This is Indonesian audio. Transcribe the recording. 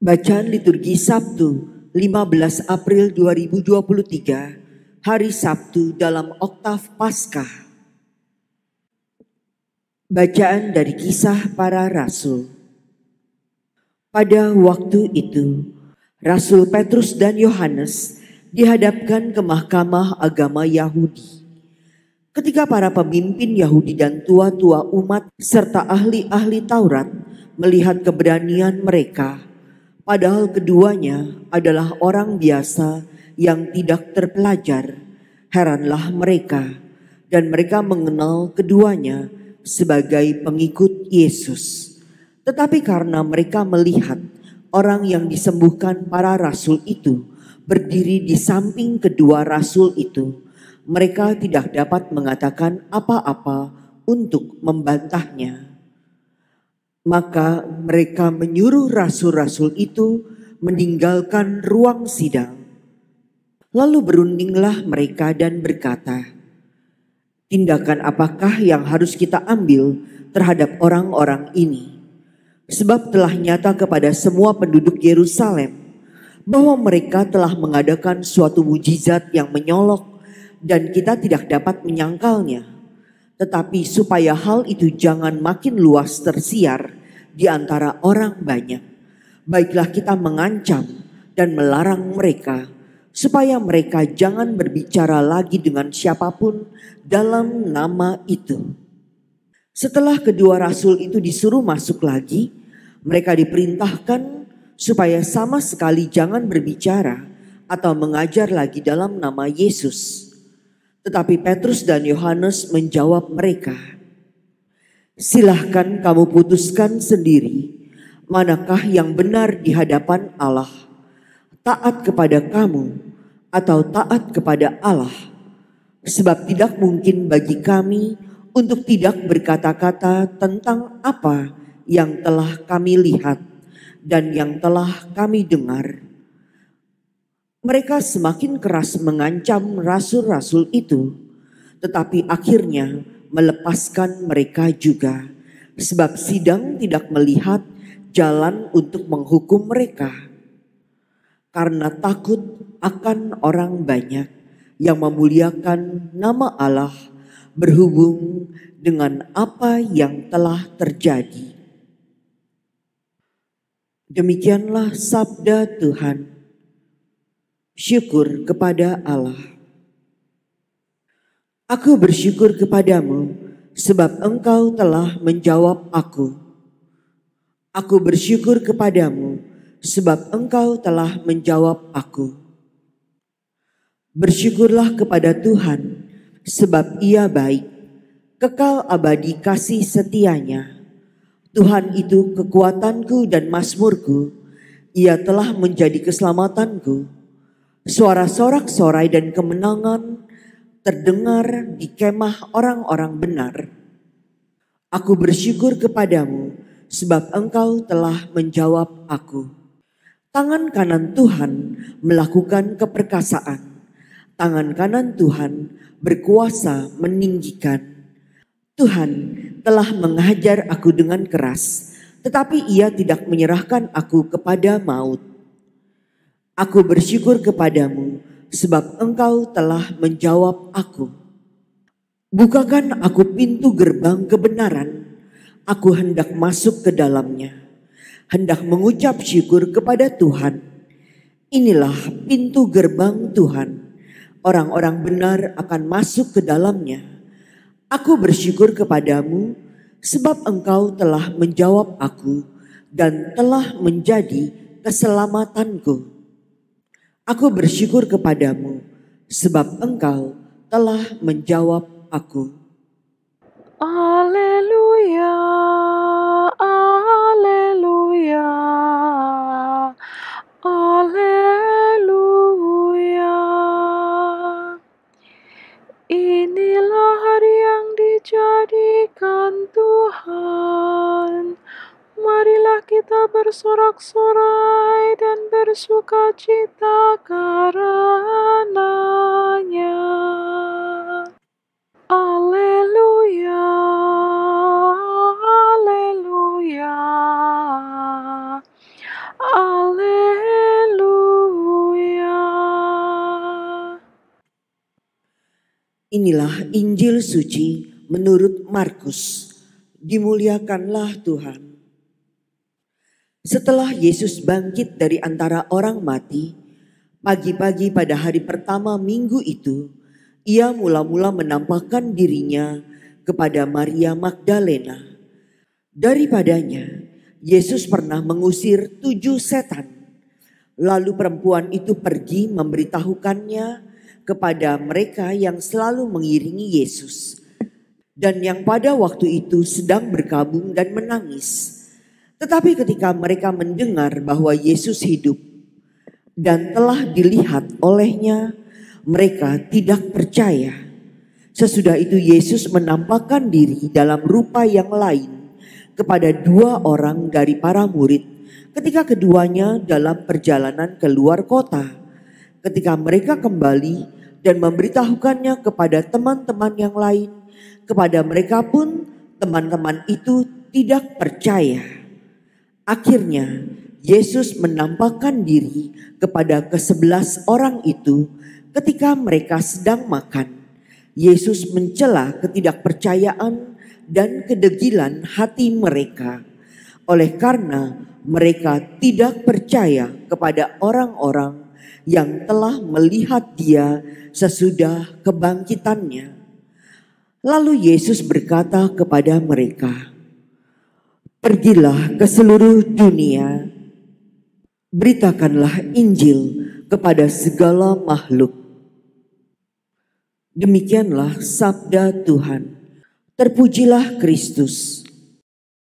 Bacaan liturgi Sabtu 15 April 2023, hari Sabtu dalam oktav Paskah. Bacaan dari Kisah Para Rasul. Pada waktu itu, Rasul Petrus dan Yohanes dihadapkan ke mahkamah agama Yahudi. Ketika para pemimpin Yahudi dan tua-tua umat serta ahli-ahli Taurat melihat keberanian mereka, padahal keduanya adalah orang biasa yang tidak terpelajar, heranlah mereka, dan mereka mengenal keduanya sebagai pengikut Yesus. Tetapi karena mereka melihat orang yang disembuhkan para rasul itu berdiri di samping kedua rasul itu, mereka tidak dapat mengatakan apa-apa untuk membantahnya. Maka mereka menyuruh rasul-rasul itu meninggalkan ruang sidang. Lalu berundinglah mereka dan berkata, "Tindakan apakah yang harus kita ambil terhadap orang-orang ini? Sebab telah nyata kepada semua penduduk Yerusalem bahwa mereka telah mengadakan suatu mujizat yang menyolok dan kita tidak dapat menyangkalnya. Tetapi supaya hal itu jangan makin luas tersiar di antara orang banyak, baiklah kita mengancam dan melarang mereka supaya mereka jangan berbicara lagi dengan siapapun dalam nama itu." Setelah kedua rasul itu disuruh masuk lagi, mereka diperintahkan supaya sama sekali jangan berbicara atau mengajar lagi dalam nama Yesus. Tetapi Petrus dan Yohanes menjawab mereka, "Silahkan kamu putuskan sendiri manakah yang benar di hadapan Allah, taat kepada kamu atau taat kepada Allah. Sebab tidak mungkin bagi kami untuk tidak berkata-kata tentang apa yang telah kami lihat dan yang telah kami dengar." Mereka semakin keras mengancam rasul-rasul itu, tetapi akhirnya melepaskan mereka juga, sebab sidang tidak melihat jalan untuk menghukum mereka. Karena takut akan orang banyak yang memuliakan nama Allah berhubung dengan apa yang telah terjadi. Demikianlah sabda Tuhan. Syukur kepada Allah. Aku bersyukur kepadamu sebab engkau telah menjawab aku. Aku bersyukur kepadamu sebab engkau telah menjawab aku. Bersyukurlah kepada Tuhan sebab Ia baik, kekal abadi kasih setianya. Tuhan itu kekuatanku dan mazmurku, Ia telah menjadi keselamatanku. Suara sorak-sorai dan kemenangan terdengar di kemah orang-orang benar. Aku bersyukur kepadamu sebab engkau telah menjawab aku. Tangan kanan Tuhan melakukan keperkasaan. Tangan kanan Tuhan berkuasa meninggikan. Tuhan telah menghajar aku dengan keras, tetapi Ia tidak menyerahkan aku kepada maut. Aku bersyukur kepadamu sebab engkau telah menjawab aku. Bukakan aku pintu gerbang kebenaran, aku hendak masuk ke dalamnya, hendak mengucap syukur kepada Tuhan. Inilah pintu gerbang Tuhan, orang-orang benar akan masuk ke dalamnya. Aku bersyukur kepadamu sebab engkau telah menjawab aku dan telah menjadi keselamatanku. Aku bersyukur kepadamu sebab engkau telah menjawab aku. Haleluya, haleluya, haleluya. Inilah hari yang dijadikan Tuhan. Marilah kita bersorak-sorai dan bersuka cita karenanya. Haleluya, haleluya, haleluya. Inilah Injil suci menurut Markus. Dimuliakanlah Tuhan. Setelah Yesus bangkit dari antara orang mati, pagi-pagi pada hari pertama minggu itu, ia mula-mula menampakkan dirinya kepada Maria Magdalena. Daripadanya, Yesus pernah mengusir 7 setan. Lalu perempuan itu pergi memberitahukannya kepada mereka yang selalu mengiringi Yesus dan yang pada waktu itu sedang berkabung dan menangis. Tetapi ketika mereka mendengar bahwa Yesus hidup dan telah dilihat olehnya, mereka tidak percaya. Sesudah itu Yesus menampakkan diri dalam rupa yang lain kepada 2 orang dari para murid ketika keduanya dalam perjalanan ke luar kota. Ketika mereka kembali dan memberitahukannya kepada teman-teman yang lain, kepada mereka pun teman-teman itu tidak percaya. Akhirnya Yesus menampakkan diri kepada ke-11 orang itu ketika mereka sedang makan. Yesus mencela ketidakpercayaan dan kedegilan hati mereka. Oleh karena mereka tidak percaya kepada orang-orang yang telah melihat dia sesudah kebangkitannya. Lalu Yesus berkata kepada mereka, "Pergilah ke seluruh dunia, beritakanlah Injil kepada segala makhluk." Demikianlah sabda Tuhan. Terpujilah Kristus.